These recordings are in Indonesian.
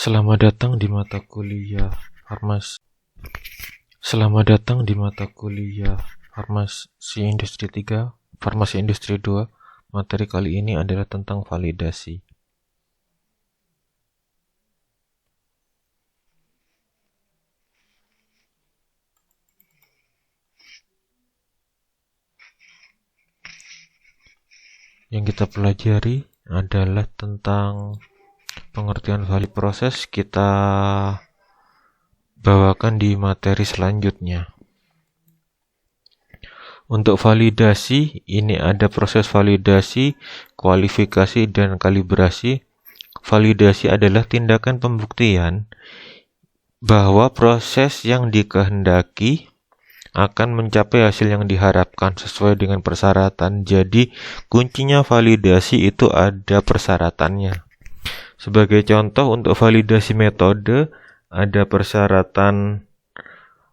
Selamat datang di mata kuliah Farmasi. Selamat datang di mata kuliah Farmasi Industri 3, Farmasi Industri 2. Materi kali ini adalah tentang validasi. Yang kita pelajari adalah tentang pengertian valid proses. Kita bawakan di materi selanjutnya. Untuk validasi, ini ada proses validasi, kualifikasi, dan kalibrasi. Validasi adalah tindakan pembuktian bahwa proses yang dikehendaki akan mencapai hasil yang diharapkan sesuai dengan persyaratan. Jadi, kuncinya validasi itu ada persyaratannya. Sebagai contoh, untuk validasi metode, ada persyaratan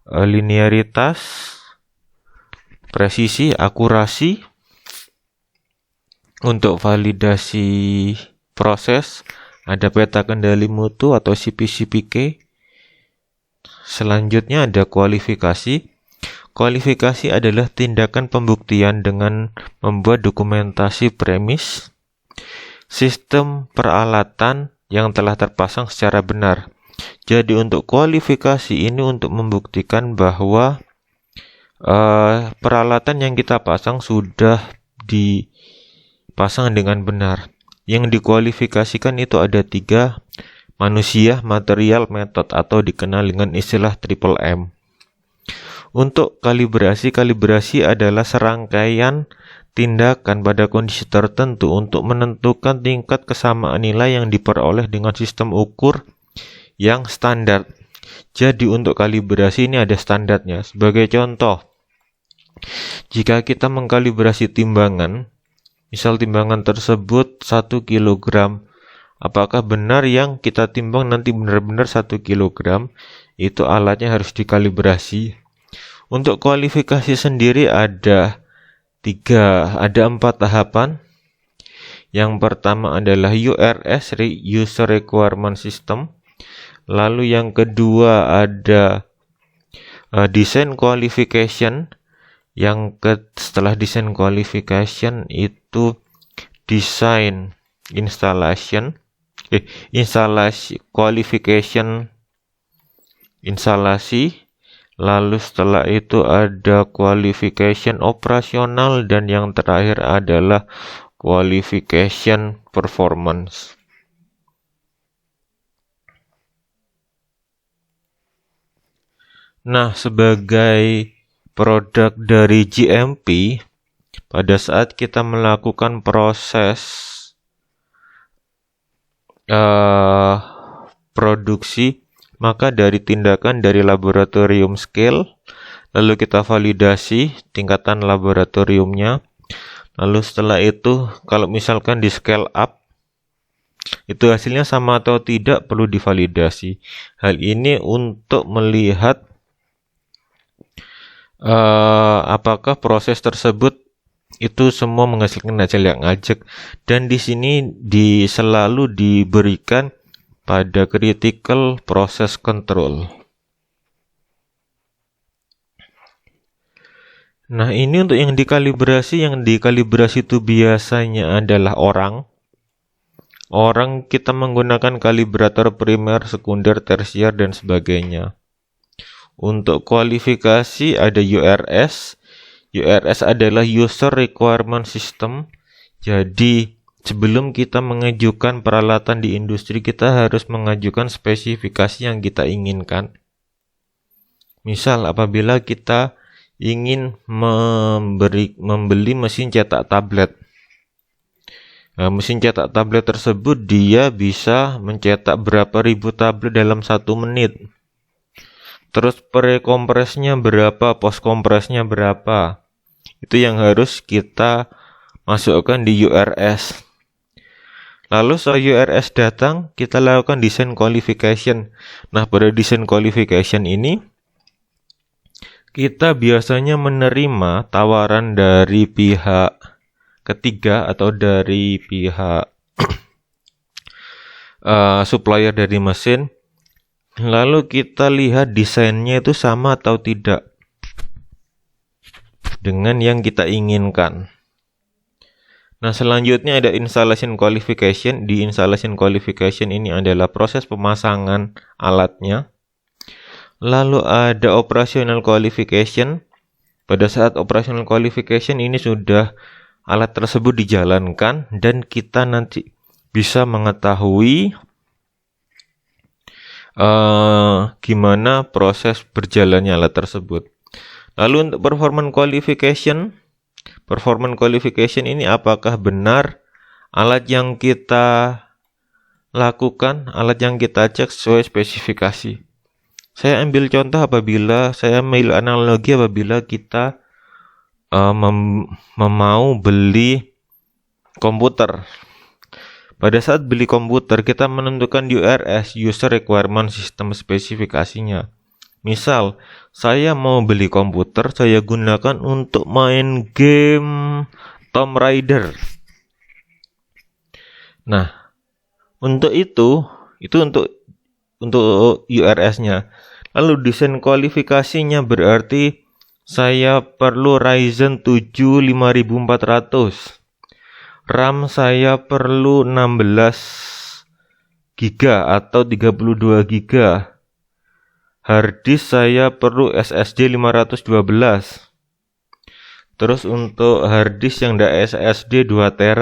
linearitas, presisi, akurasi. Untuk validasi proses, ada peta kendali mutu atau CP/CPK. Selanjutnya ada kualifikasi. Kualifikasi adalah tindakan pembuktian dengan membuat dokumentasi premis, sistem peralatan yang telah terpasang secara benar. Jadi untuk kualifikasi ini untuk membuktikan bahwa peralatan yang kita pasang sudah dipasang dengan benar. Yang dikualifikasikan itu ada 3, manusia, material, metode, atau dikenal dengan istilah triple M. Untuk kalibrasi adalah serangkaian tindakan pada kondisi tertentu untuk menentukan tingkat kesamaan nilai yang diperoleh dengan sistem ukur yang standar. Jadi untuk kalibrasi ini ada standarnya. Sebagai contoh, jika kita mengkalibrasi timbangan, misal timbangan tersebut 1 kg, apakah benar yang kita timbang nanti benar-benar 1 kg, itu alatnya harus dikalibrasi. Untuk kualifikasi sendiri ada 4 tahapan. Yang pertama adalah URS, User Requirement System. Lalu yang kedua ada Design Qualification. Setelah Design Qualification itu Design Installation, Installasi Qualification, instalasi. Lalu setelah itu ada qualification operasional, dan yang terakhir adalah qualification performance. Nah, sebagai produk dari GMP, pada saat kita melakukan proses produksi, maka dari tindakan dari laboratorium scale, lalu kita validasi tingkatan laboratoriumnya. Lalu setelah itu, kalau misalkan di scale up, itu hasilnya sama atau tidak perlu divalidasi. Hal ini untuk melihat apakah proses tersebut itu semua menghasilkan hasil yang ajak. Dan di sini selalu diberikan pada critical process control. Nah, ini untuk yang dikalibrasi. Yang dikalibrasi itu biasanya adalah orang. Kita menggunakan kalibrator primer, sekunder, tersier, dan sebagainya. Untuk kualifikasi ada URS. URS adalah User Requirement System. Jadi sebelum kita mengajukan peralatan di industri, kita harus mengajukan spesifikasi yang kita inginkan. Misal apabila kita ingin membeli mesin cetak tablet. Nah, mesin cetak tablet tersebut dia bisa mencetak berapa ribu tablet dalam 1 menit. Terus pre-kompresnya berapa, post-kompresnya berapa. Itu yang harus kita masukkan di URS. Lalu setelah URS datang, kita lakukan design qualification. Nah, pada design qualification ini, kita biasanya menerima tawaran dari pihak ketiga atau dari pihak supplier dari mesin. Lalu kita lihat desainnya itu sama atau tidak dengan yang kita inginkan. Nah, selanjutnya ada installation qualification. Di installation qualification ini adalah proses pemasangan alatnya. Lalu ada operational qualification. Pada saat operational qualification ini sudah alat tersebut dijalankan dan kita nanti bisa mengetahui gimana proses berjalannya alat tersebut. Lalu untuk performance qualification ini apakah benar alat yang kita lakukan, alat yang kita cek sesuai spesifikasi. Saya ambil contoh apabila kita mau beli komputer. Pada saat beli komputer, kita menentukan URS, User Requirement System, spesifikasinya. Misal, saya mau beli komputer, saya gunakan untuk main game Tomb Raider. Nah, untuk itu untuk URS-nya. Lalu desain kualifikasinya berarti saya perlu Ryzen 7 5400. RAM saya perlu 16 GB atau 32 GB. Harddisk saya perlu SSD 512. Terus untuk harddisk yang ada SSD 2 TB.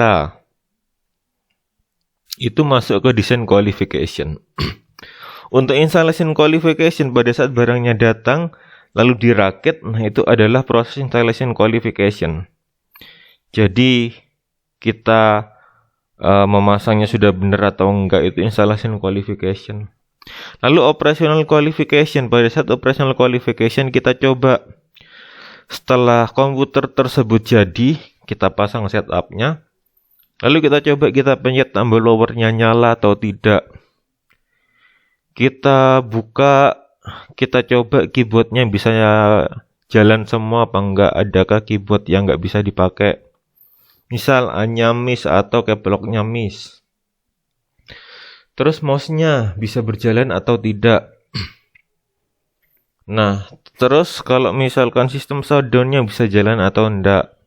Itu masuk ke design qualification. Untuk installation qualification, pada saat barangnya datang lalu dirakit, nah itu adalah proses installation qualification. Jadi kita memasangnya sudah benar atau enggak, itu installation qualification. Lalu operational qualification. Pada saat operational qualification kita coba, setelah komputer tersebut jadi, kita pasang setupnya. Lalu kita coba, kita pencet tombol lowernya nyala atau tidak. Kita buka, kita coba keyboardnya bisa jalan semua apa enggak, adakah keyboard yang enggak bisa dipakai. Misal hanya miss atau keylocknya miss. Terus mouse-nya bisa berjalan atau tidak. Nah, terus kalau misalkan sistem shutdown-nya bisa jalan atau enggak.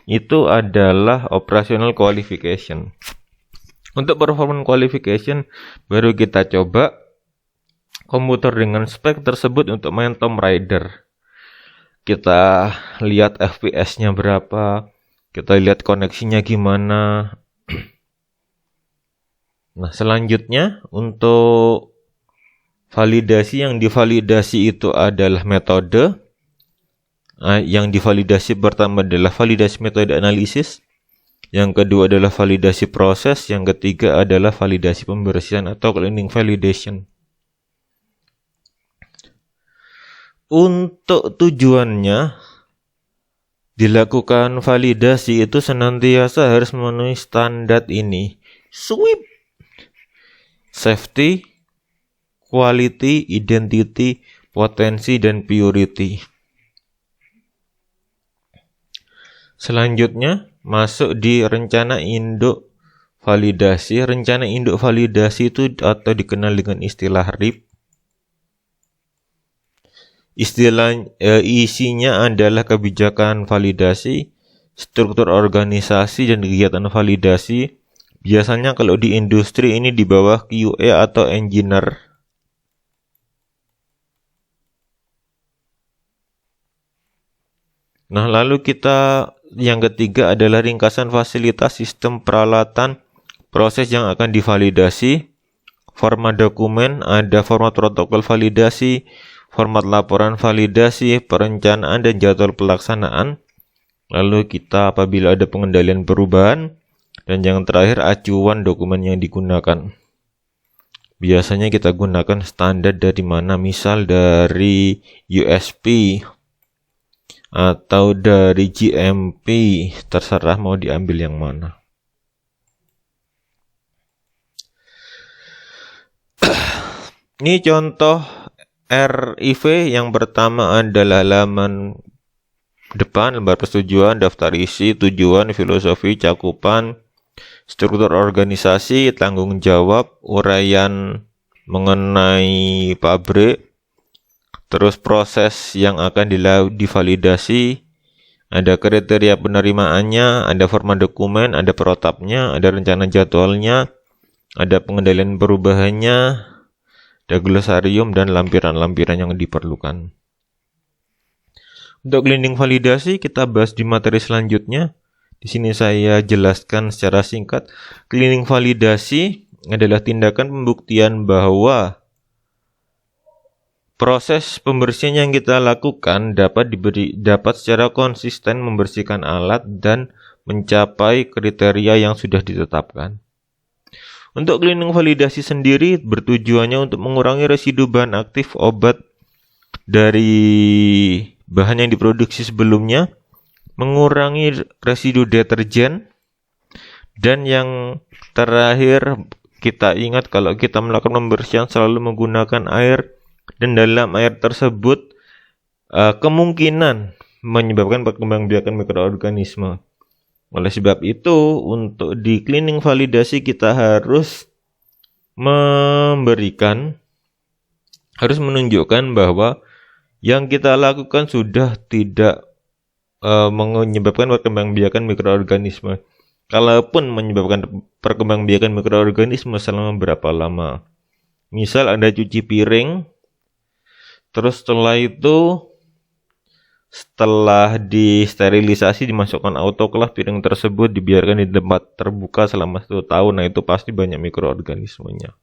Itu adalah operational qualification. Untuk performance qualification, baru kita coba komputer dengan spek tersebut untuk main Tomb Raider. Kita lihat FPS-nya berapa, kita lihat koneksinya gimana. Nah, selanjutnya untuk validasi, yang divalidasi itu adalah metode. Yang divalidasi pertama adalah validasi metode analisis. Yang kedua adalah validasi proses. Yang ketiga adalah validasi pembersihan atau cleaning validation. Untuk tujuannya dilakukan validasi itu senantiasa harus memenuhi standar ini. SWIP. Safety, quality, identity, potensi, dan purity. Selanjutnya masuk di rencana induk validasi. Rencana induk validasi itu atau dikenal dengan istilah RIP. Isinya adalah kebijakan validasi, struktur organisasi, dan kegiatan validasi. Biasanya kalau di industri ini di bawah QA atau engineer. Nah, lalu yang ketiga adalah ringkasan fasilitas, sistem, peralatan, proses yang akan divalidasi, format dokumen, ada format protokol validasi, format laporan validasi, perencanaan, dan jadwal pelaksanaan. Lalu kita apabila ada pengendalian perubahan, dan yang terakhir acuan dokumen yang digunakan. Biasanya kita gunakan standar dari mana, misal dari USP atau dari GMP, terserah mau diambil yang mana. Ini contoh RIV. Yang pertama adalah halaman depan, lembar persetujuan, daftar isi, tujuan, filosofi, cakupan, struktur organisasi, tanggung jawab, uraian mengenai pabrik, terus proses yang akan divalidasi, ada kriteria penerimaannya, ada format dokumen, ada protapnya, ada rencana jadwalnya, ada pengendalian perubahannya, ada glosarium dan lampiran-lampiran yang diperlukan. Untuk cleaning validasi kita bahas di materi selanjutnya. Di sini saya jelaskan secara singkat. Cleaning validasi adalah tindakan pembuktian bahwa proses pembersihan yang kita lakukan dapat secara konsisten membersihkan alat dan mencapai kriteria yang sudah ditetapkan. Untuk cleaning validasi sendiri bertujuannya untuk mengurangi residu bahan aktif obat dari bahan yang diproduksi sebelumnya, mengurangi residu deterjen, dan yang terakhir kita ingat kalau kita melakukan pembersihan selalu menggunakan air, dan dalam air tersebut kemungkinan menyebabkan perkembangbiakan mikroorganisme. Oleh sebab itu, untuk di cleaning validasi kita harus menunjukkan bahwa yang kita lakukan sudah tidak menyebabkan perkembangbiakan mikroorganisme. Kalaupun menyebabkan perkembangbiakan mikroorganisme selama berapa lama. Misal Anda cuci piring, terus setelah itu setelah disterilisasi dimasukkan autoclave, piring tersebut dibiarkan di tempat terbuka selama 1 tahun. Nah itu pasti banyak mikroorganismenya.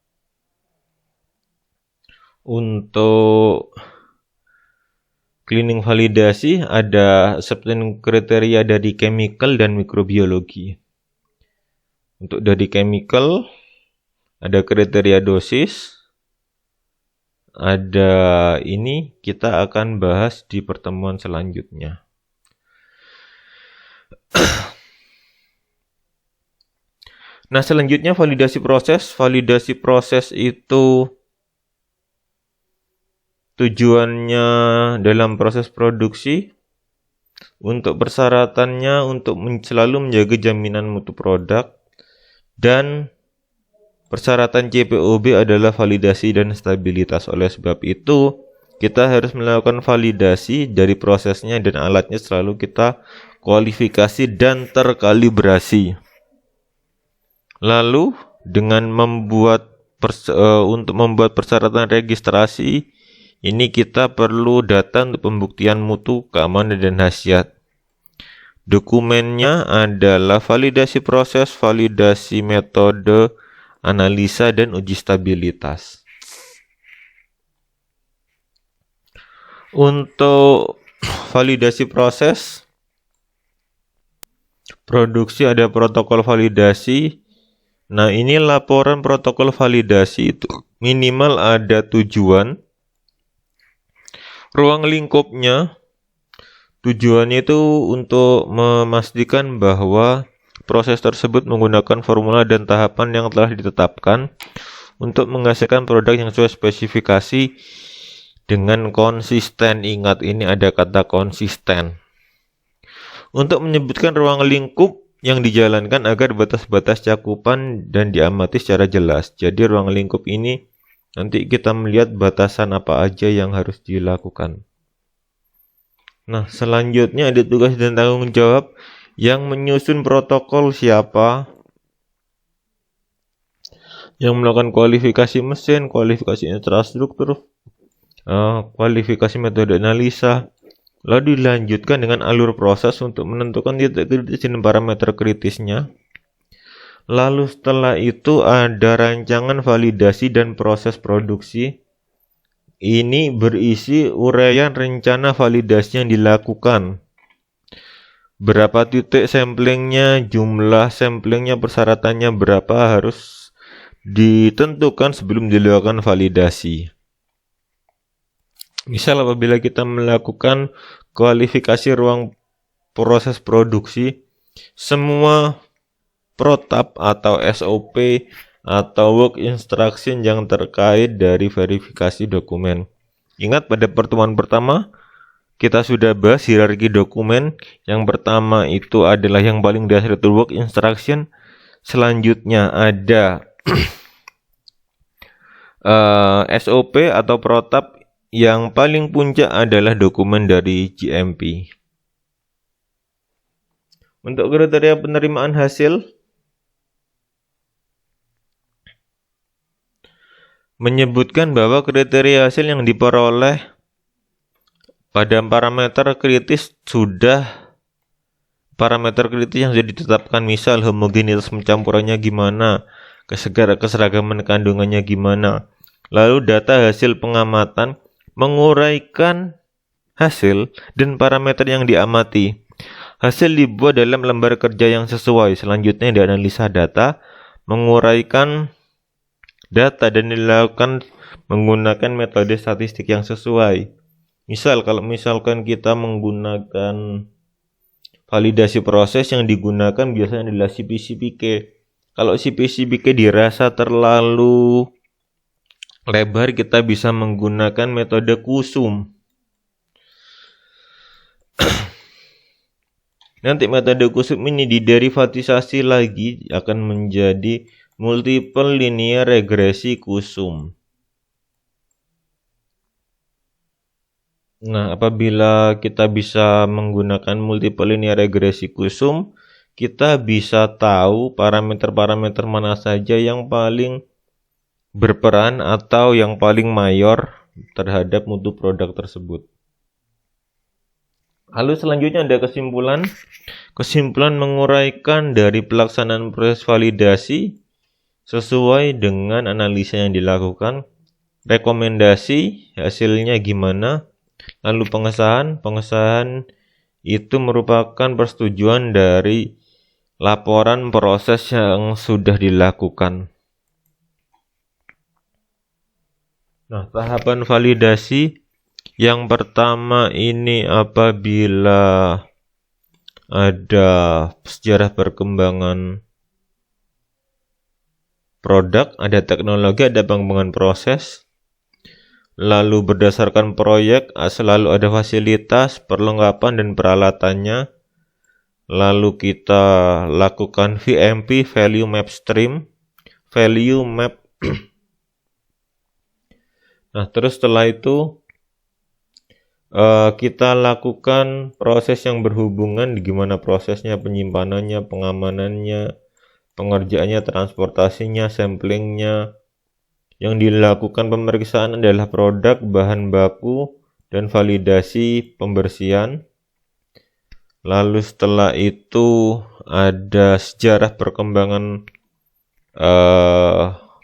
Untuk cleaning validasi ada substansi kriteria dari chemical dan mikrobiologi. Untuk dari chemical ada kriteria dosis. Ada ini kita akan bahas di pertemuan selanjutnya. Nah, selanjutnya validasi proses. Validasi proses itu tujuannya dalam proses produksi untuk persyaratannya untuk selalu menjaga jaminan mutu produk, dan persyaratan CPOB adalah validasi dan stabilitas. Oleh sebab itu, kita harus melakukan validasi dari prosesnya dan alatnya selalu kita kualifikasi dan terkalibrasi. Lalu, dengan untuk membuat persyaratan registrasi, ini kita perlu data untuk pembuktian mutu, keamanan, dan khasiat. Dokumennya adalah validasi proses, validasi metode, analisa, dan uji stabilitas. Untuk validasi proses produksi ada protokol validasi. Nah, ini laporan protokol validasi itu minimal ada tujuan, ruang lingkupnya. Tujuannya itu untuk memastikan bahwa proses tersebut menggunakan formula dan tahapan yang telah ditetapkan untuk menghasilkan produk yang sesuai spesifikasi dengan konsisten. Ingat, ini ada kata konsisten. Untuk menyebutkan ruang lingkup yang dijalankan agar batas-batas cakupan dan diamati secara jelas. Jadi ruang lingkup ini nanti kita melihat batasan apa aja yang harus dilakukan. Nah, selanjutnya ada tugas dan tanggung jawab. Yang menyusun protokol siapa? Yang melakukan kualifikasi mesin, kualifikasi infrastruktur, kualifikasi metode analisa. Lalu dilanjutkan dengan alur proses untuk menentukan titik kritis dan parameter kritisnya. Lalu setelah itu ada rancangan validasi dan proses produksi. Ini berisi uraian rencana validasi yang dilakukan. Berapa titik samplingnya, jumlah samplingnya, persyaratannya berapa harus ditentukan sebelum dilakukan validasi. Misal apabila kita melakukan kualifikasi ruang proses produksi, semua protap atau SOP atau work instruction yang terkait dari verifikasi dokumen. Ingat, pada pertemuan pertama kita sudah bahas hierarki dokumen. Yang pertama itu adalah yang paling dasar itu work instruction. Selanjutnya ada SOP atau protap. Yang paling puncak adalah dokumen dari GMP. Untuk kriteria penerimaan hasil, menyebutkan bahwa kriteria hasil yang diperoleh pada parameter kritis yang sudah ditetapkan, misal homogenitas pencampurannya gimana, keseragaman kandungannya gimana. Lalu data hasil pengamatan menguraikan hasil dan parameter yang diamati. Hasil dibuat dalam lembar kerja yang sesuai. Selanjutnya dianalisa data, menguraikan data dan dilakukan menggunakan metode statistik yang sesuai. Kalau misalkan kita menggunakan validasi proses, yang digunakan biasanya adalah CP/CPK. Kalau CP/CPK dirasa terlalu lebar, kita bisa menggunakan metode kusum. Nanti metode kusum ini diderivatisasi lagi akan menjadi multiple linear regresi kusum. Nah, apabila kita bisa menggunakan multiple linear regresi kusum, kita bisa tahu parameter-parameter mana saja yang paling berperan atau yang paling mayor terhadap mutu produk tersebut. Lalu selanjutnya ada kesimpulan. Kesimpulan menguraikan dari pelaksanaan proses validasi sesuai dengan analisa yang dilakukan. Rekomendasi hasilnya gimana. Lalu pengesahan. Pengesahan itu merupakan persetujuan dari laporan proses yang sudah dilakukan. Nah, tahapan validasi yang pertama ini apabila ada sejarah perkembangan produk, ada teknologi, ada pengembangan proses. Lalu berdasarkan proyek selalu ada fasilitas, perlengkapan dan peralatannya. Lalu kita lakukan VMP, Value Map Stream, Value Map. Nah, terus setelah itu kita lakukan proses yang berhubungan, gimana prosesnya, penyimpanannya, pengamanannya, pengerjaannya, transportasinya, samplingnya. Yang dilakukan pemeriksaan adalah produk, bahan baku, dan validasi pembersihan. Lalu setelah itu ada sejarah perkembangan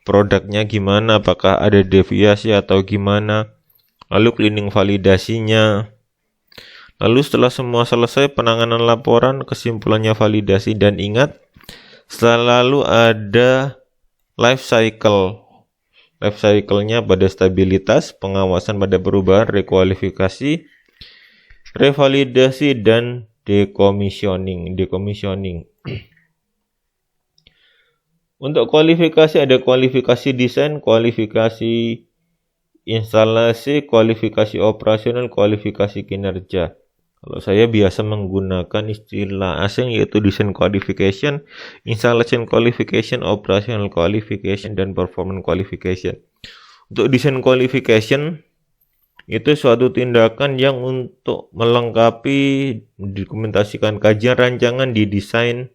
produknya gimana, apakah ada deviasi atau gimana. Lalu cleaning validasinya. Lalu setelah semua selesai, penanganan laporan, kesimpulannya validasi, dan ingat, selalu ada life cycle. Life cycle-nya pada stabilitas, pengawasan pada perubahan, rekualifikasi, revalidasi, dan decommissioning. Untuk kualifikasi ada kualifikasi desain, kualifikasi instalasi, kualifikasi operasional, kualifikasi kinerja. Kalau saya biasa menggunakan istilah asing yaitu design qualification, installation qualification, operational qualification, dan performance qualification. Untuk design qualification itu suatu tindakan yang untuk melengkapi, dokumentasikan kajian rancangan, didesain,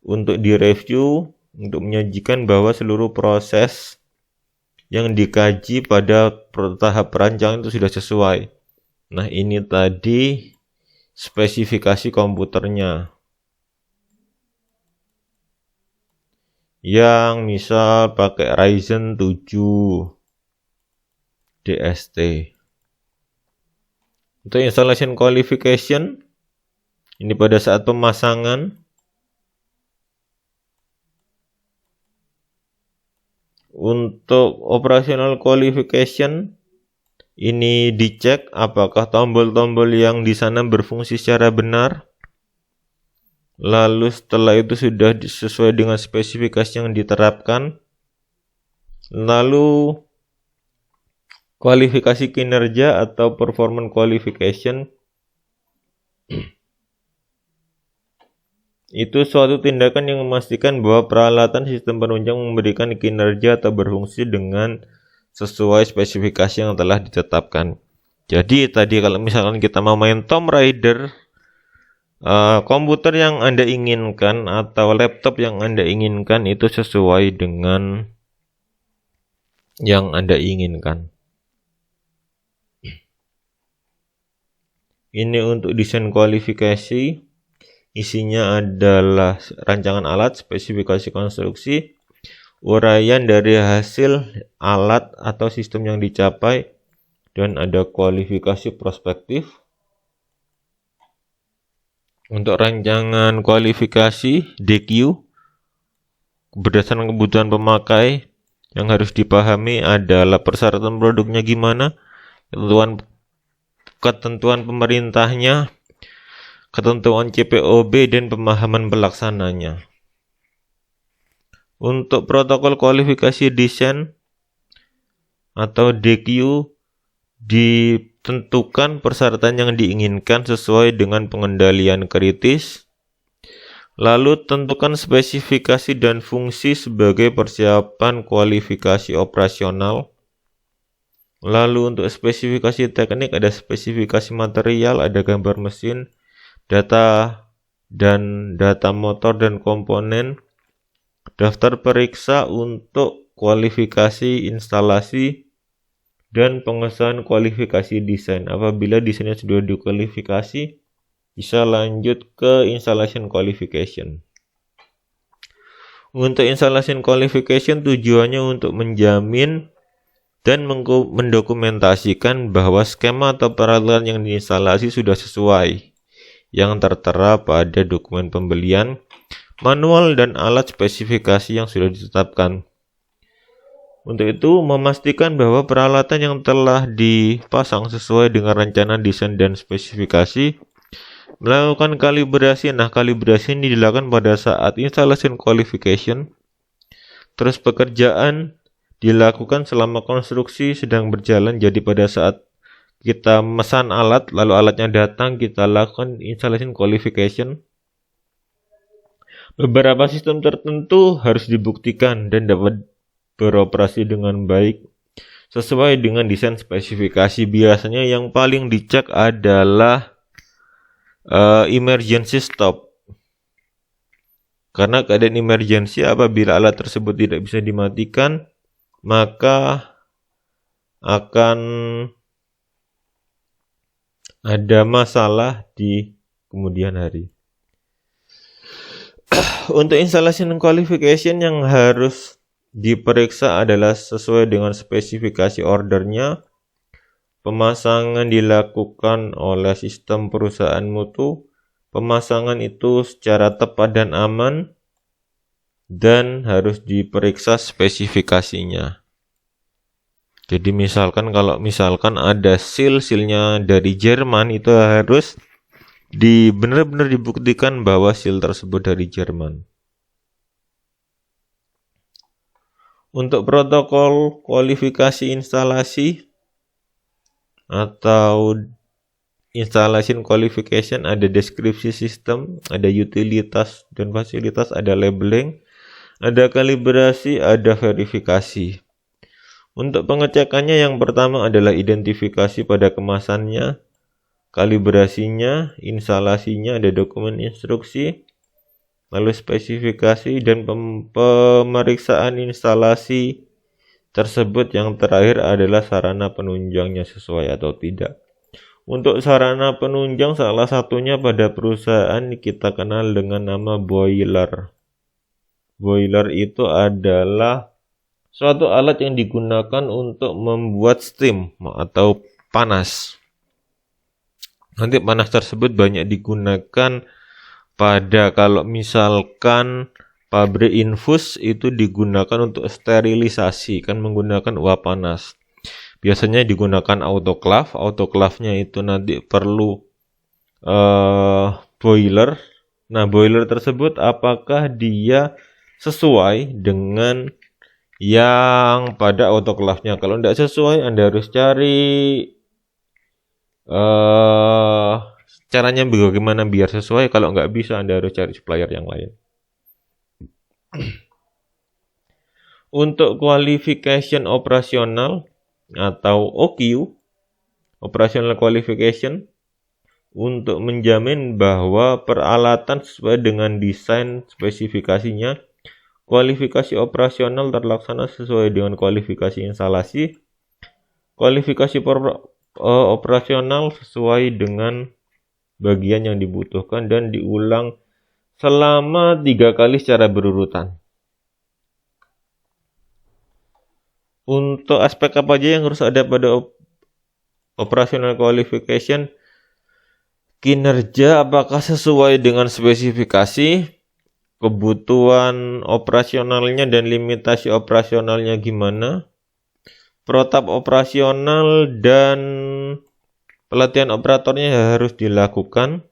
untuk direview, untuk menyajikan bahwa seluruh proses yang dikaji pada tahap perancangan itu sudah sesuai. Nah, ini tadi spesifikasi komputernya. Yang misal pakai Ryzen 7 DST. Untuk installation qualification, ini pada saat pemasangan. Untuk operational qualification, ini dicek apakah tombol-tombol yang di sana berfungsi secara benar. Lalu setelah itu sudah sesuai dengan spesifikasi yang diterapkan. Lalu kualifikasi kinerja atau performance qualification. itu suatu tindakan yang memastikan bahwa peralatan sistem penunjang memberikan kinerja atau berfungsi dengan sesuai spesifikasi yang telah ditetapkan. Jadi tadi kalau misalkan kita mau main Tomb Raider, komputer yang Anda inginkan atau laptop yang Anda inginkan itu sesuai dengan yang Anda inginkan. Ini untuk desain kualifikasi. Isinya adalah rancangan alat, spesifikasi konstruksi, uraian dari hasil alat atau sistem yang dicapai, dan ada kualifikasi prospektif. Untuk rancangan kualifikasi DQ, berdasarkan kebutuhan pemakai, yang harus dipahami adalah persyaratan produknya gimana, ketentuan pemerintahnya, ketentuan CPOB, dan pemahaman pelaksananya. Untuk protokol kualifikasi desain atau DQ, ditentukan persyaratan yang diinginkan sesuai dengan pengendalian kritis. Lalu tentukan spesifikasi dan fungsi sebagai persiapan kualifikasi operasional. Lalu untuk spesifikasi teknik ada spesifikasi material, ada gambar mesin, data motor dan komponen, daftar periksa untuk kualifikasi instalasi, dan pengesahan kualifikasi desain. Apabila desainnya sudah dikualifikasi, bisa lanjut ke installation qualification. Untuk installation qualification tujuannya untuk menjamin dan mendokumentasikan bahwa skema atau peralatan yang diinstalasi sudah sesuai yang tertera pada dokumen pembelian, manual, dan alat spesifikasi yang sudah ditetapkan. Untuk itu, memastikan bahwa peralatan yang telah dipasang sesuai dengan rencana desain dan spesifikasi. Melakukan kalibrasi. Nah, kalibrasi ini dilakukan pada saat installation qualification. Terus pekerjaan dilakukan selama konstruksi sedang berjalan. Jadi pada saat kita memesan alat, lalu alatnya datang, kita lakukan installation qualification. Beberapa sistem tertentu harus dibuktikan dan dapat beroperasi dengan baik sesuai dengan desain spesifikasi. Biasanya yang paling dicek adalah emergency stop. Karena keadaan emergency, apabila alat tersebut tidak bisa dimatikan, maka akan ada masalah di kemudian hari. Untuk installation qualification yang harus diperiksa adalah sesuai dengan spesifikasi ordernya. Pemasangan dilakukan oleh sistem perusahaan mutu. Pemasangan itu secara tepat dan aman, dan harus diperiksa spesifikasinya. Jadi kalau misalkan ada seal-sealnya dari Jerman, itu harus benar-benar dibuktikan bahwa seal tersebut dari Jerman. Untuk protokol kualifikasi instalasi atau installation qualification ada deskripsi sistem, ada utilitas dan fasilitas, ada labeling, ada kalibrasi, ada verifikasi. Untuk pengecekannya yang pertama adalah identifikasi pada kemasannya, kalibrasinya, instalasinya, ada dokumen instruksi, lalu spesifikasi dan pemeriksaan instalasi tersebut. Yang terakhir adalah sarana penunjangnya sesuai atau tidak. Untuk sarana penunjang salah satunya pada perusahaan kita kenal dengan nama boiler. Boiler itu adalah suatu alat yang digunakan untuk membuat steam atau panas. Nanti panas tersebut banyak digunakan pada kalau misalkan pabrik infus itu digunakan untuk sterilisasi, kan menggunakan uap panas. Biasanya digunakan autoclave. Autoclave-nya itu nanti perlu boiler. Nah, boiler tersebut apakah dia sesuai dengan yang pada autoclave-nya? Kalau tidak sesuai, Anda harus cari Caranya bagaimana biar sesuai? Kalau nggak bisa, Anda harus cari supplier yang lain. Untuk qualification operasional atau OQ, operational qualification, untuk menjamin bahwa peralatan sesuai dengan desain spesifikasinya, kualifikasi operasional terlaksana sesuai dengan kualifikasi instalasi, kualifikasi operasional sesuai dengan bagian yang dibutuhkan dan diulang selama 3 kali secara berurutan. Untuk aspek apa aja yang harus ada pada operational qualification? Kinerja apakah sesuai dengan spesifikasi, kebutuhan operasionalnya dan limitasi operasionalnya gimana, protap operasional dan pelatihan operatornya harus dilakukan.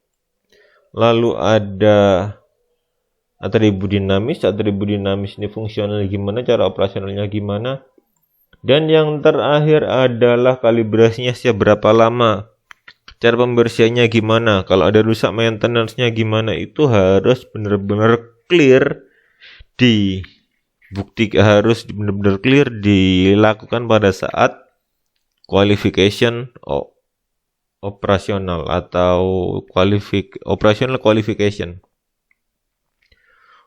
Lalu ada atribut dinamis ini fungsional gimana, cara operasionalnya gimana. Dan yang terakhir adalah kalibrasinya setiap berapa lama, cara pembersihannya gimana, kalau ada rusak maintenance-nya gimana. Itu harus benar-benar clear dilakukan pada saat qualification operasional atau operational qualification.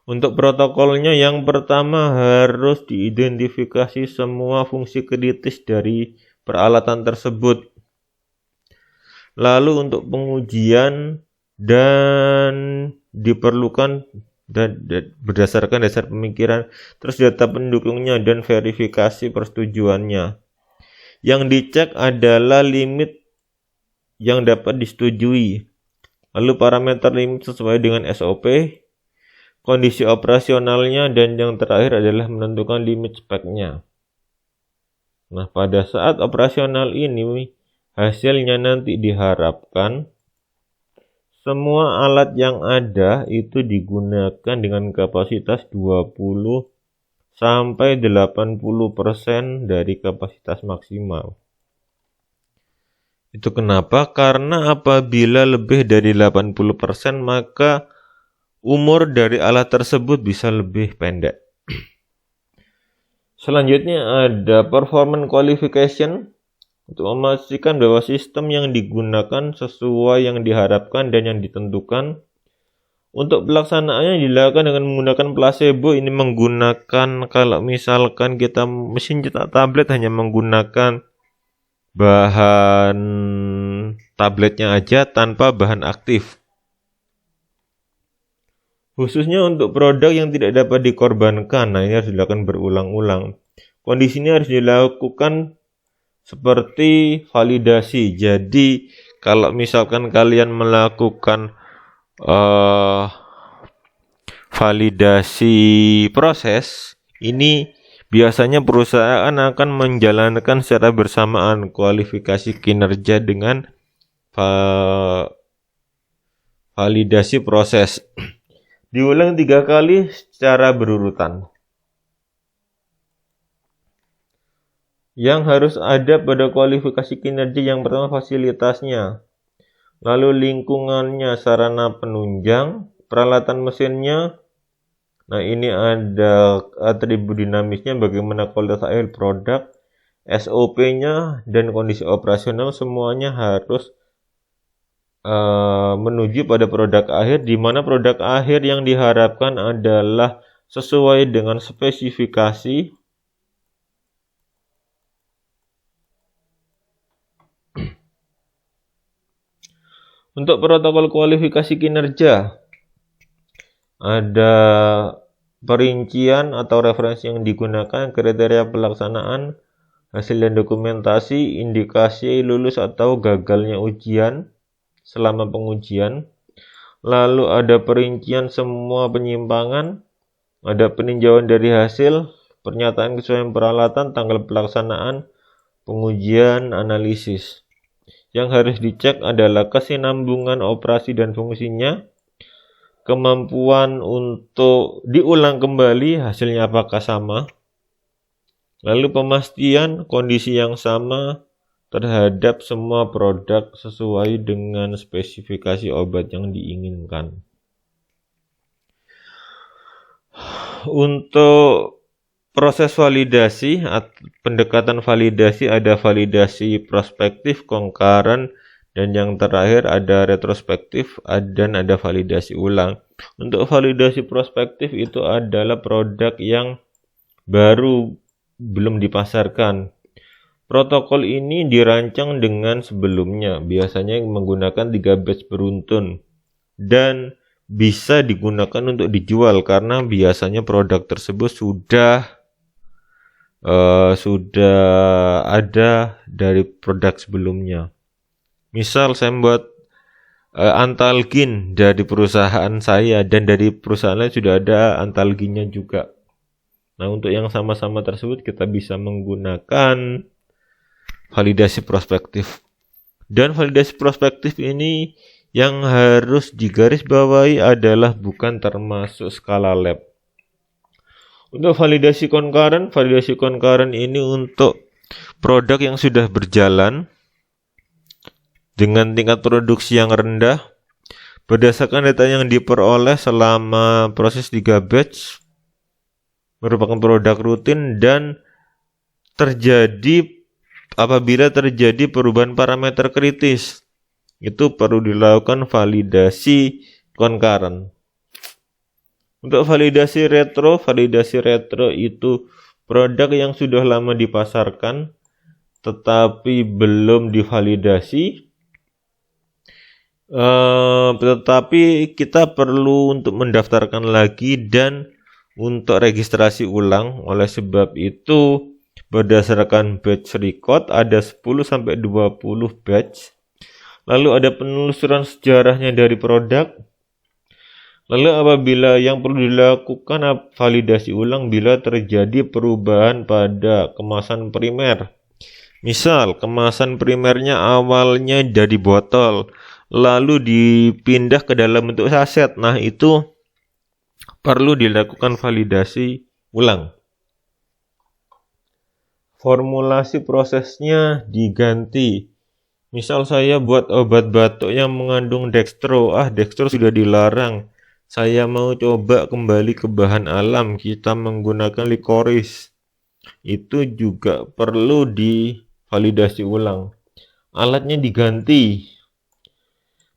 Untuk protokolnya, yang pertama harus diidentifikasi semua fungsi kritis dari peralatan tersebut. Lalu untuk pengujian dan diperlukan dan berdasarkan dasar pemikiran, terus data pendukungnya dan verifikasi persetujuannya. Yang dicek adalah limit yang dapat disetujui, lalu parameter limit sesuai dengan SOP, kondisi operasionalnya, dan yang terakhir adalah menentukan limit speknya. Nah, pada saat operasional ini, hasilnya nanti diharapkan semua alat yang ada itu digunakan dengan kapasitas 20 sampai 80% dari kapasitas maksimal. Itu kenapa? Karena apabila lebih dari 80%, maka umur dari alat tersebut bisa lebih pendek. Selanjutnya ada performance qualification, untuk memastikan bahwa sistem yang digunakan sesuai yang diharapkan dan yang ditentukan. Untuk pelaksanaannya dilakukan dengan menggunakan placebo. Ini menggunakan, kalau misalkan kita mesin cetak tablet hanya menggunakan bahan tabletnya aja tanpa bahan aktif. Khususnya untuk produk yang tidak dapat dikorbankan, nah ini harus dilakukan berulang-ulang. Kondisi ini harus dilakukan seperti validasi. Jadi kalau misalkan kalian melakukan validasi proses, ini biasanya perusahaan akan menjalankan secara bersamaan kualifikasi kinerja dengan validasi proses. Diulang 3 kali secara berurutan. Yang harus ada pada kualifikasi kinerja, yang pertama fasilitasnya, lalu lingkungannya, sarana penunjang, peralatan mesinnya. Nah, ini ada atribut dinamisnya, bagaimana kualitas akhir produk, SOP-nya, dan kondisi operasional. Semuanya harus menuju pada produk akhir, di mana produk akhir yang diharapkan adalah sesuai dengan spesifikasi, Untuk protokol kualifikasi kinerja, ada perincian atau referensi yang digunakan, kriteria pelaksanaan, hasil dan dokumentasi, indikasi lulus atau gagalnya ujian selama pengujian. Lalu ada perincian semua penyimpangan, ada peninjauan dari hasil, pernyataan kesesuaian peralatan, tanggal pelaksanaan, pengujian, analisis. Yang harus dicek adalah kesinambungan operasi dan fungsinya, kemampuan untuk diulang kembali hasilnya apakah sama, lalu pemastian kondisi yang sama, terhadap semua produk sesuai dengan spesifikasi obat yang diinginkan. Untuk proses validasi, pendekatan validasi ada validasi prospektif, concurrent, dan yang terakhir ada retrospektif dan ada validasi ulang. Untuk validasi prospektif itu adalah produk yang baru belum dipasarkan. Protokol ini dirancang dengan sebelumnya, biasanya menggunakan 3 batch beruntun dan bisa digunakan untuk dijual karena biasanya produk tersebut sudah ada dari produk sebelumnya. Misal saya membuat Antalgin dari perusahaan saya dan dari perusahaan lain sudah ada Antalginnya juga. Nah, untuk yang sama-sama tersebut kita bisa menggunakan validasi prospektif. Dan validasi prospektif ini yang harus digarisbawahi adalah bukan termasuk skala lab. Untuk validasi concurrent ini untuk produk yang sudah berjalan dengan tingkat produksi yang rendah berdasarkan data yang diperoleh selama proses 3 batch merupakan produk rutin dan apabila terjadi perubahan parameter kritis, itu perlu dilakukan validasi concurrent. Untuk validasi retro itu produk yang sudah lama dipasarkan tetapi belum divalidasi, tetapi kita perlu untuk mendaftarkan lagi dan untuk registrasi ulang. Oleh sebab itu, berdasarkan batch record ada 10-20 batch. Lalu ada penelusuran sejarahnya dari produk. Lalu apabila yang perlu dilakukan validasi ulang bila terjadi perubahan pada kemasan primer. Misal kemasan primernya awalnya dari botol lalu dipindah ke dalam bentuk saset. Nah, itu perlu dilakukan validasi ulang. Formulasi prosesnya diganti. Misal saya buat obat batuk yang mengandung dextro. Dextro sudah dilarang. Saya mau coba kembali ke bahan alam. Kita menggunakan likoris. Itu juga perlu divalidasi ulang. Alatnya diganti.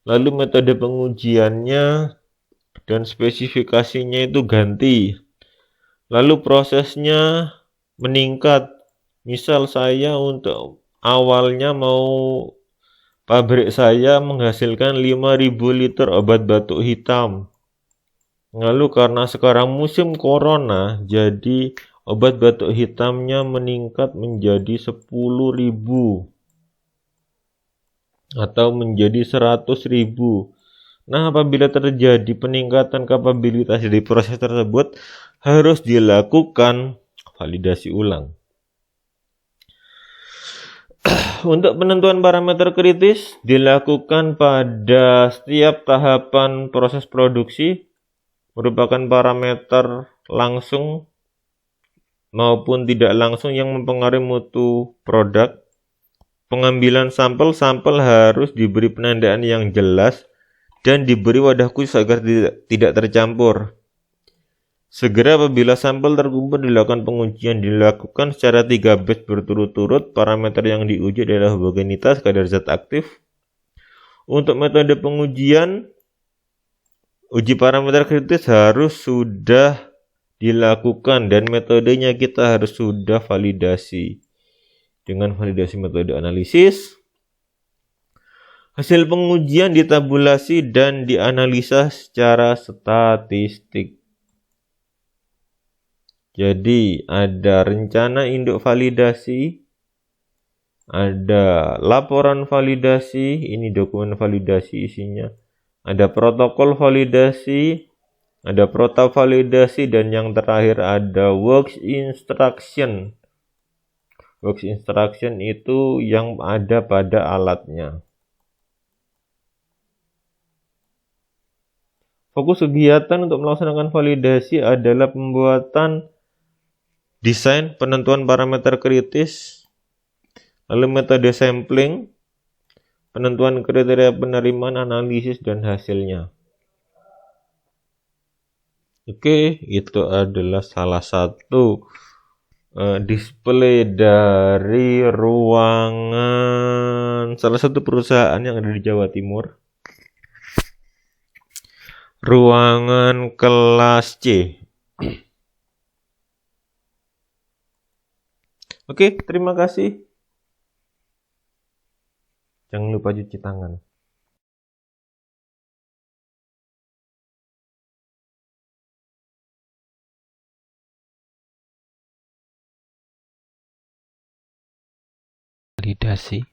Lalu metode pengujiannya dan spesifikasinya itu ganti. Lalu prosesnya meningkat. Misal saya untuk awalnya pabrik saya menghasilkan 5.000 liter obat batuk hitam. Lalu karena sekarang musim corona, jadi obat batuk hitamnya meningkat menjadi 10.000 atau menjadi 100.000. Nah, apabila terjadi peningkatan kapabilitas dari proses tersebut, harus dilakukan validasi ulang. Untuk penentuan parameter kritis dilakukan pada setiap tahapan proses produksi, merupakan parameter langsung maupun tidak langsung yang mempengaruhi mutu produk. Pengambilan sampel harus diberi penandaan yang jelas dan diberi wadah khusus agar tidak tercampur. Segera apabila sampel terkumpul dilakukan pengujian, dilakukan secara 3 batch berturut-turut. Parameter yang diuji adalah homogenitas, kadar zat aktif. Untuk metode pengujian, uji parameter kritis harus sudah dilakukan dan metodenya kita harus sudah validasi dengan validasi metode analisis. Hasil pengujian ditabulasi dan dianalisa secara statistik. Jadi ada rencana induk validasi, ada laporan validasi, ini dokumen validasi isinya, ada protokol validasi, ada protap validasi, dan yang terakhir ada works instruction. Works instruction itu yang ada pada alatnya. Fokus kegiatan untuk melaksanakan validasi adalah pembuatan desain penentuan parameter kritis, Lalu metode sampling, penentuan kriteria penerimaan, analisis, dan hasilnya. Oke, itu adalah salah satu display dari ruangan salah satu perusahaan yang ada di Jawa Timur. Ruangan kelas C. Oke, terima kasih. Jangan lupa cuci tangan. Validasi.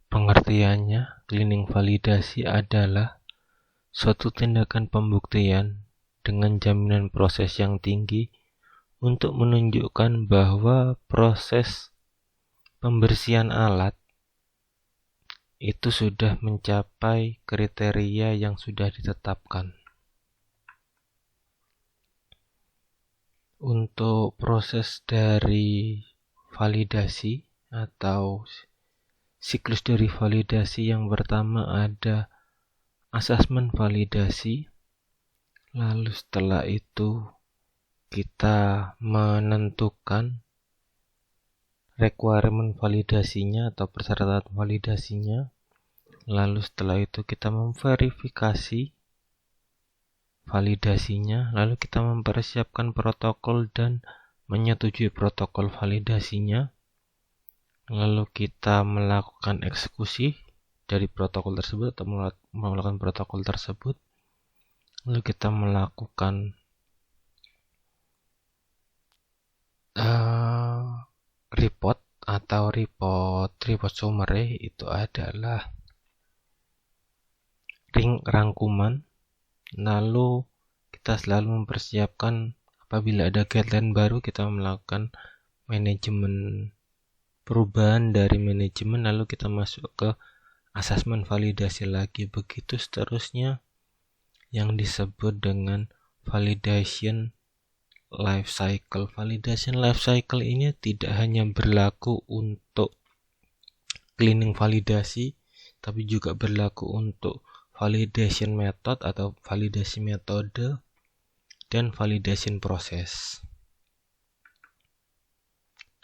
Pengertiannya, cleaning validasi adalah suatu tindakan pembuktian dengan jaminan proses yang tinggi untuk menunjukkan bahwa proses pembersihan alat itu sudah mencapai kriteria yang sudah ditetapkan. Untuk proses dari validasi atau siklus dari validasi, yang pertama ada asesmen validasi. Lalu setelah itu kita menentukan requirement validasinya atau persyaratan validasinya. Lalu setelah itu kita memverifikasi validasinya, lalu kita mempersiapkan protokol dan menyetujui protokol validasinya, lalu kita melakukan eksekusi dari protokol tersebut atau melakukan protokol tersebut, lalu kita melakukan report atau report summary. Itu adalah rangkuman. Lalu kita selalu mempersiapkan apabila ada guideline baru, kita melakukan manajemen perubahan dari manajemen, lalu kita masuk ke asesmen validasi lagi. Begitu seterusnya yang disebut dengan validation life cycle. Validation life cycle ini tidak hanya berlaku untuk cleaning validasi, tapi juga berlaku untuk validation method atau validasi metode dan validation proses.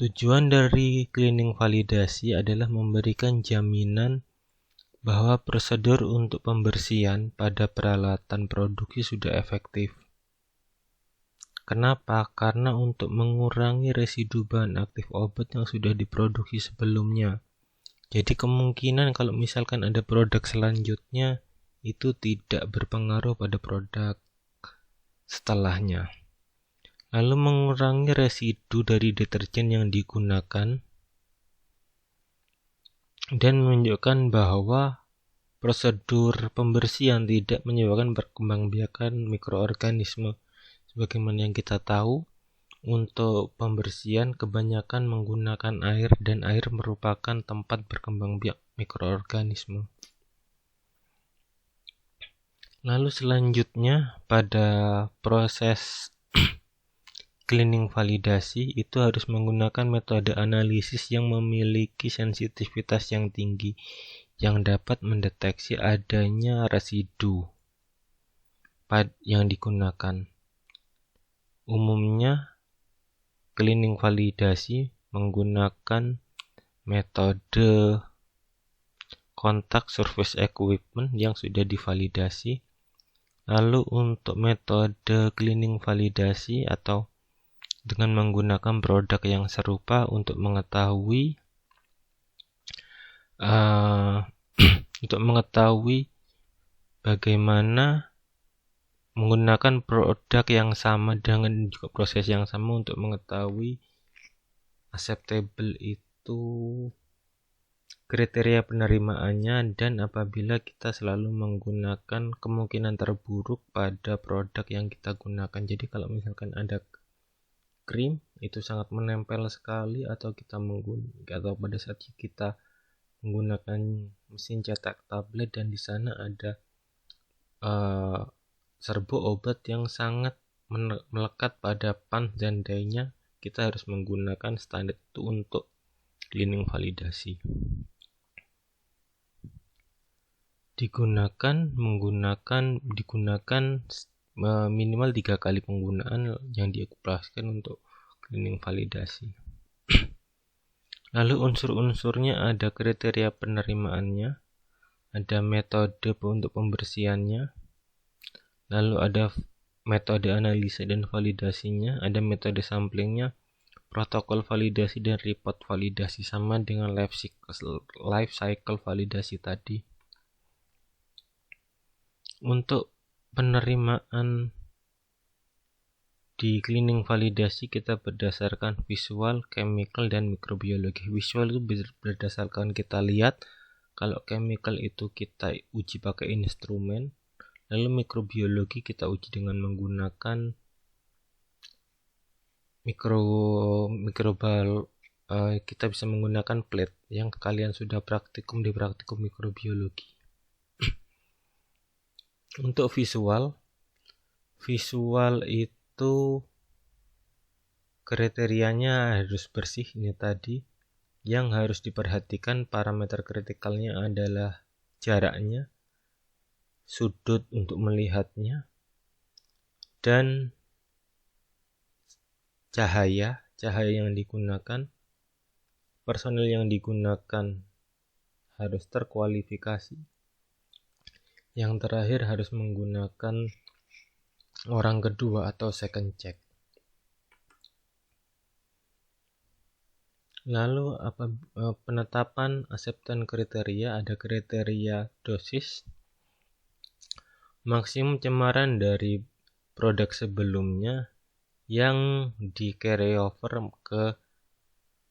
Tujuan dari cleaning validasi adalah memberikan jaminan bahwa prosedur untuk pembersihan pada peralatan produksi sudah efektif. Kenapa? Karena untuk mengurangi residu bahan aktif obat yang sudah diproduksi sebelumnya. Jadi kemungkinan kalau misalkan ada produk selanjutnya itu tidak berpengaruh pada produk setelahnya. Lalu mengurangi residu dari deterjen yang digunakan dan menunjukkan bahwa prosedur pembersihan tidak menyebabkan perkembangbiakan mikroorganisme. Sebagaimana yang kita tahu, untuk pembersihan kebanyakan menggunakan air, dan air merupakan tempat berkembang biak mikroorganisme. Lalu selanjutnya pada proses cleaning validasi itu harus menggunakan metode analisis yang memiliki sensitivitas yang tinggi yang dapat mendeteksi adanya residu yang digunakan. Umumnya cleaning validasi menggunakan metode contact surface equipment yang sudah divalidasi. Lalu untuk metode cleaning validasi atau dengan menggunakan produk yang serupa untuk mengetahui bagaimana menggunakan produk yang sama dengan juga proses yang sama untuk mengetahui acceptable itu kriteria penerimaannya, dan apabila kita selalu menggunakan kemungkinan terburuk pada produk yang kita gunakan. Jadi kalau misalkan ada krim itu sangat menempel sekali, atau pada saat kita menggunakan mesin cetak tablet dan di sana ada serbuk obat yang sangat melekat pada pans dan dye-nya, kita harus menggunakan standar itu untuk cleaning validasi. Digunakan minimal 3 kali penggunaan yang diaplikasikan untuk cleaning validasi. Lalu unsur-unsurnya ada kriteria penerimaannya, ada metode untuk pembersihannya, lalu ada metode analisa dan validasinya, ada metode samplingnya, protokol validasi dan report validasi, sama dengan life cycle validasi tadi. Untuk penerimaan di cleaning validasi kita berdasarkan visual, chemical, dan mikrobiologi. Visual itu berdasarkan kita lihat, kalau chemical itu kita uji pakai instrumen, lalu mikrobiologi kita uji dengan menggunakan kita bisa menggunakan plate yang kalian sudah praktikum di praktikum mikrobiologi. Untuk visual itu kriterianya harus bersih, ini tadi. Yang harus diperhatikan parameter kritikalnya adalah jaraknya, sudut untuk melihatnya, dan cahaya yang digunakan. Personil yang digunakan harus terkualifikasi. Yang terakhir harus menggunakan orang kedua atau second check. Lalu penetapan acceptance kriteria, ada kriteria dosis, maksimum cemaran dari produk sebelumnya yang di carry over ke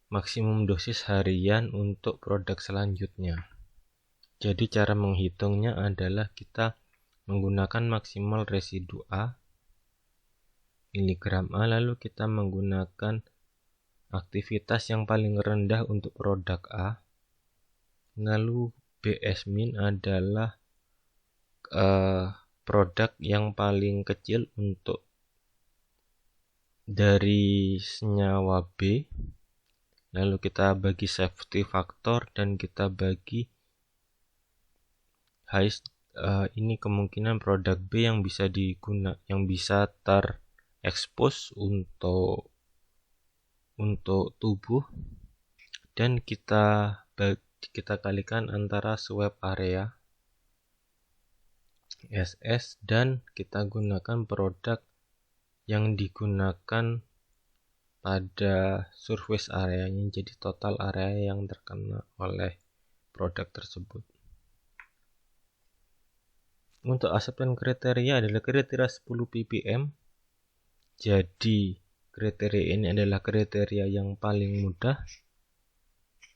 maksimum dosis harian untuk produk selanjutnya. Jadi cara menghitungnya adalah kita menggunakan maksimal residu A, miligram A, lalu kita menggunakan aktivitas yang paling rendah untuk produk A, lalu BS- adalah produk yang paling kecil untuk dari senyawa B, lalu kita bagi safety factor dan kita bagi ini kemungkinan produk B yang bisa terekspos untuk tubuh, dan kita kalikan antara swab area SS dan kita gunakan produk yang digunakan pada surface area-nya, jadi total area yang terkena oleh produk tersebut. Untuk acceptance kriteria adalah kriteria 10 ppm. Jadi kriteria ini adalah kriteria yang paling mudah.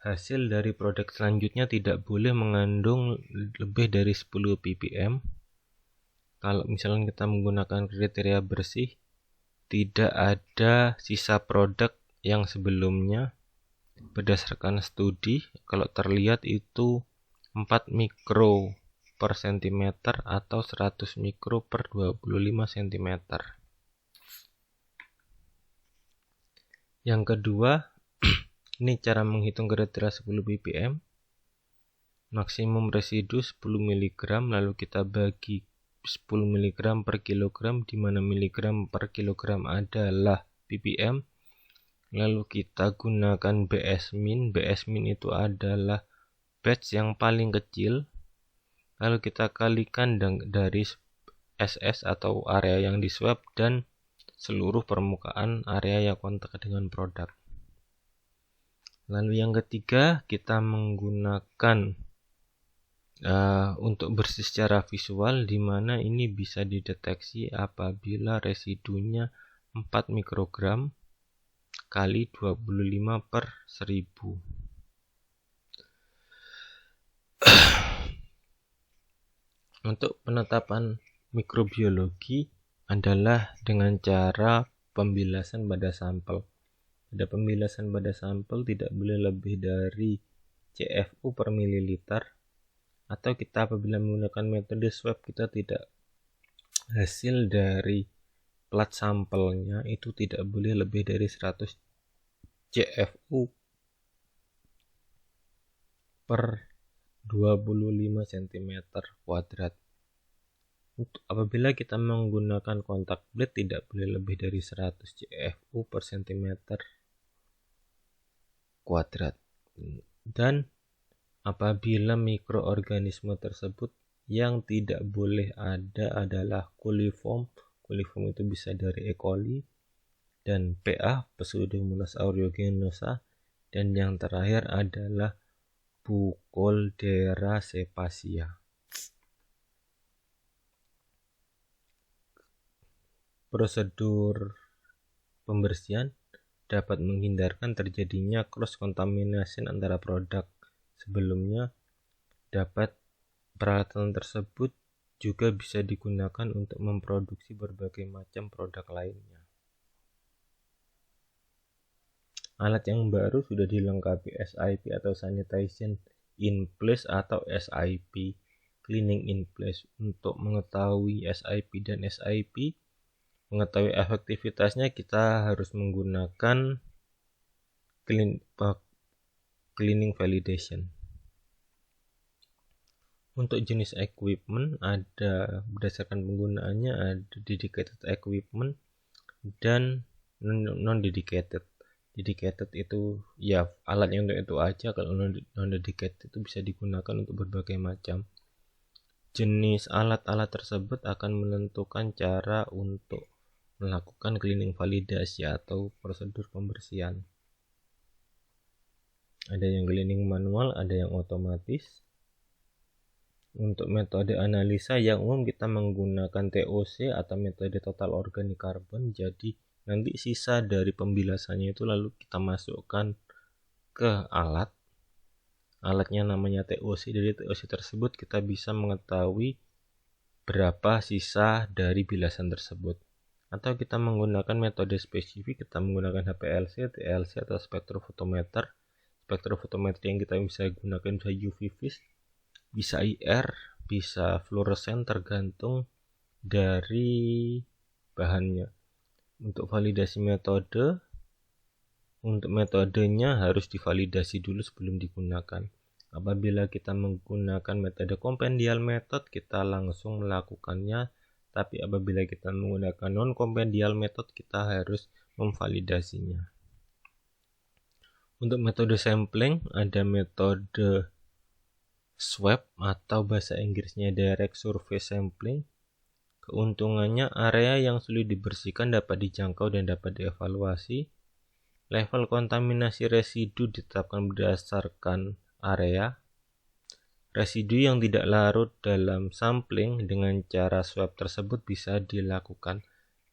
Hasil dari produk selanjutnya tidak boleh mengandung lebih dari 10 ppm. Kalau misalnya kita menggunakan kriteria bersih, tidak ada sisa produk yang sebelumnya. Berdasarkan studi, kalau terlihat itu 4 mikro per cm atau 100 mikro per 25 cm. Yang kedua, ini cara menghitung kriteria 10 ppm. Maksimum residu 10 mg, lalu kita bagi 10 mg per kilogram, di mana miligram per kilogram adalah ppm. Lalu kita gunakan BS-min. BS-min itu adalah batch yang paling kecil. Lalu kita kalikan dari SS atau area yang diswab dan seluruh permukaan area yang kontak dengan produk. Lalu yang ketiga, kita menggunakan untuk bersih secara visual, di mana ini bisa dideteksi apabila residunya 4 mikrogram kali 25 per 1000. Untuk penetapan mikrobiologi adalah dengan cara pembilasan pada sampel. Pada pembilasan pada sampel tidak boleh lebih dari CFU per mililiter, atau kita apabila menggunakan metode swab kita tidak hasil dari plat sampelnya itu tidak boleh lebih dari 100 CFU per 25 cm kuadrat. Apabila kita menggunakan kontak blade tidak boleh lebih dari 100 CFU per cm kuadrat. Dan apabila mikroorganisme tersebut yang tidak boleh ada adalah coliform itu bisa dari E. coli, dan PA Pseudomonas aeruginosa, dan yang terakhir adalah Buccoldera cepacia. Prosedur pembersihan dapat menghindarkan terjadinya cross contamination antara produk sebelumnya. Peralatan tersebut juga bisa digunakan untuk memproduksi berbagai macam produk lainnya. Alat yang baru sudah dilengkapi SIP atau Sanitation in Place atau SIP, Cleaning in Place. Untuk mengetahui SIP dan SIP, mengetahui efektivitasnya, kita harus menggunakan cleaning validation. Untuk jenis equipment ada berdasarkan penggunaannya, ada dedicated equipment dan non-dedicated. Dedicated itu ya alatnya untuk itu aja, kalau non-dedicated itu bisa digunakan untuk berbagai macam. Jenis alat-alat tersebut akan menentukan cara untuk melakukan cleaning validasi atau prosedur pembersihan. Ada yang cleaning manual, ada yang otomatis. Untuk metode analisa yang umum kita menggunakan TOC atau metode total organic carbon. Jadi nanti sisa dari pembilasannya itu lalu kita masukkan ke alatnya namanya TOC. Dari TOC tersebut kita bisa mengetahui berapa sisa dari bilasan tersebut. Atau kita menggunakan metode spesifik, kita menggunakan HPLC, TLC atau spektrofotometer. Spektrofotometer yang kita bisa gunakan bisa UV vis, bisa IR, bisa fluoresen, tergantung dari bahannya. Untuk validasi metode, untuk metodenya harus divalidasi dulu sebelum digunakan. Apabila kita menggunakan metode compendial method, kita langsung melakukannya. Tapi apabila kita menggunakan non-compendial method, kita harus memvalidasinya. Untuk metode sampling, ada metode swab atau bahasa Inggrisnya direct surface sampling. Keuntungannya, area yang sulit dibersihkan dapat dijangkau dan dapat dievaluasi. Level kontaminasi residu ditetapkan berdasarkan area. Residu yang tidak larut dalam sampling dengan cara swab tersebut bisa dilakukan,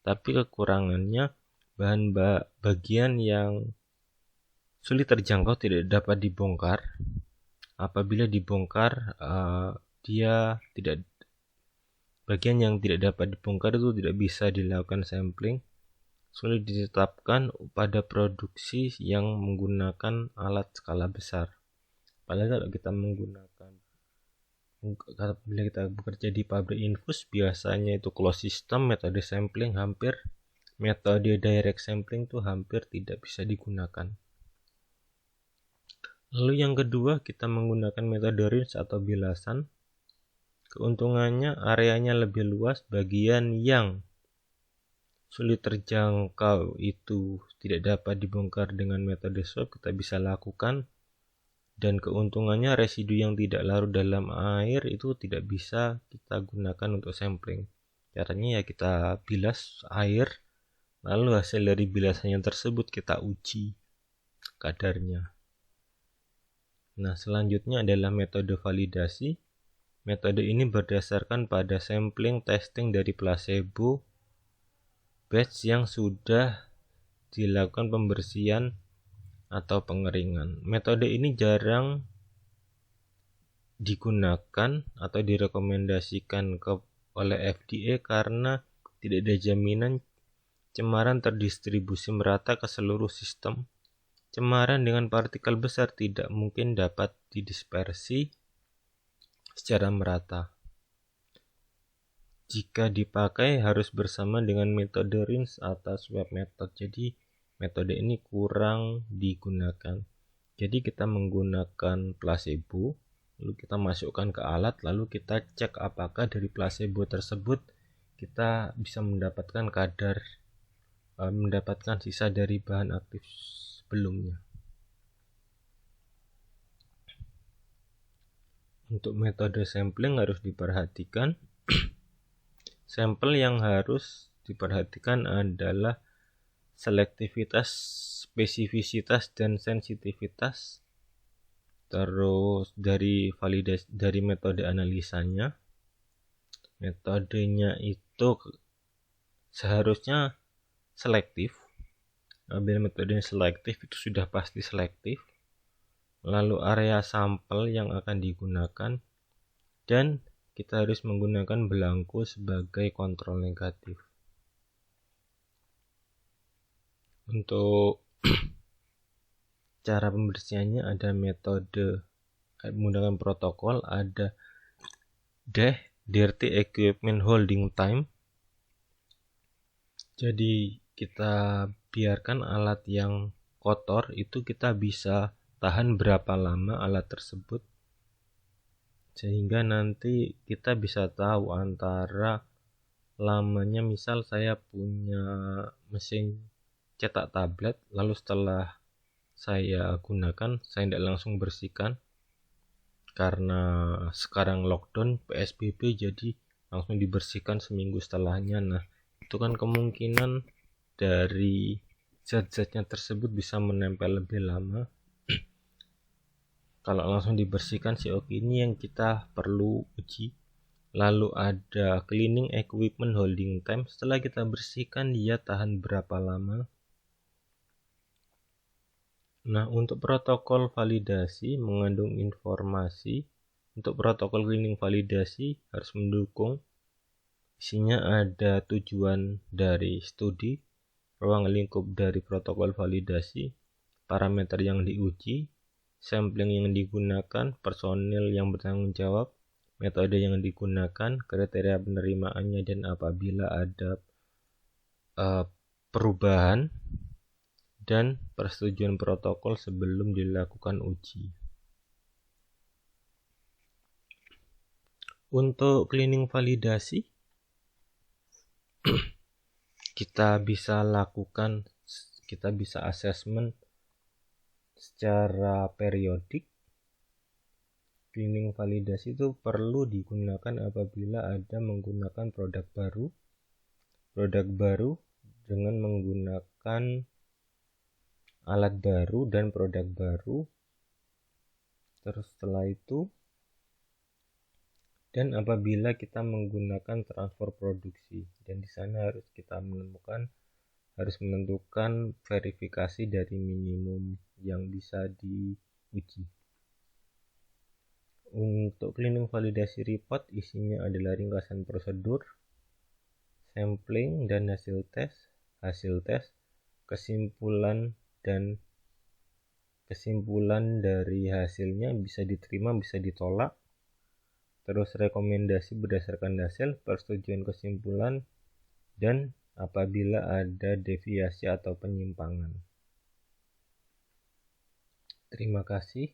tapi kekurangannya bagian yang sulit terjangkau tidak dapat dibongkar. Apabila dibongkar, bagian yang tidak dapat dibongkar itu tidak bisa dilakukan sampling. Sulit ditetapkan pada produksi yang menggunakan alat skala besar. Padahal kalau kita bila kita bekerja di pabrik infus, biasanya itu closed system, metode sampling metode direct sampling itu hampir tidak bisa digunakan. Lalu yang kedua, kita menggunakan metode rinse atau bilasan. Keuntungannya, areanya lebih luas, bagian yang sulit terjangkau itu tidak dapat dibongkar dengan metode swab, kita bisa lakukan. Dan keuntungannya, residu yang tidak larut dalam air itu tidak bisa kita gunakan untuk sampling. Caranya ya kita bilas air, lalu hasil dari bilasannya tersebut kita uji kadarnya. Nah, selanjutnya adalah metode validasi. Metode ini berdasarkan pada sampling testing dari placebo batch yang sudah dilakukan pembersihan atau pengeringan. Metode ini jarang digunakan atau direkomendasikan oleh FDA karena tidak ada jaminan cemaran terdistribusi merata ke seluruh sistem. Cemaran dengan partikel besar tidak mungkin dapat didispersi secara merata. jika dipakai harus bersama dengan metode rinse atau swab method. Jadi metode ini kurang digunakan. Jadi kita menggunakan placebo, lalu kita masukkan ke alat, lalu kita cek apakah dari placebo tersebut kita bisa mendapatkan mendapatkan sisa dari bahan aktif sebelumnya. Untuk metode sampling harus diperhatikan. Sampel yang harus diperhatikan adalah selektivitas, spesifisitas, dan sensitivitas. Terus dari metode analisanya, metodenya itu seharusnya selektif. Bila metodenya selektif itu sudah pasti selektif. Lalu area sampel yang akan digunakan, dan kita harus menggunakan belangko sebagai kontrol negatif. Untuk cara pembersihannya ada metode menggunakan protokol, ada Dirty Equipment Holding Time. Jadi kita biarkan alat yang kotor itu kita bisa tahan berapa lama alat tersebut, sehingga nanti kita bisa tahu antara lamanya. Misal saya punya mesin cetak tablet, lalu setelah saya gunakan, saya tidak langsung bersihkan karena sekarang lockdown PSBB, jadi langsung dibersihkan seminggu setelahnya. Nah, itu kan kemungkinan dari zat-zatnya tersebut bisa menempel lebih lama. Kalau langsung dibersihkan sih oke, ini yang kita perlu uji. Lalu ada cleaning equipment holding time. Setelah kita bersihkan, dia tahan berapa lama. Nah, untuk protokol validasi mengandung informasi. Untuk protokol cleaning validasi harus mendukung. Isinya ada tujuan dari studi, ruang lingkup dari protokol validasi, parameter yang diuji, sampling yang digunakan, personil yang bertanggung jawab, metode yang digunakan, kriteria penerimaannya, dan apabila ada perubahan dan persetujuan protokol sebelum dilakukan uji. Untuk cleaning validasi kita bisa assessment secara periodik. Cleaning validasi itu perlu digunakan apabila ada menggunakan produk baru dengan menggunakan alat baru dan produk baru. Terus setelah itu, dan apabila kita menggunakan transfer produksi, dan di sana harus menentukan verifikasi dari minimum yang bisa diuji. Untuk cleaning validasi report isinya adalah ringkasan prosedur, sampling dan hasil tes, kesimpulan dari hasilnya bisa diterima, bisa ditolak, terus rekomendasi berdasarkan hasil, persetujuan kesimpulan, dan apabila ada deviasi atau penyimpangan. Terima kasih.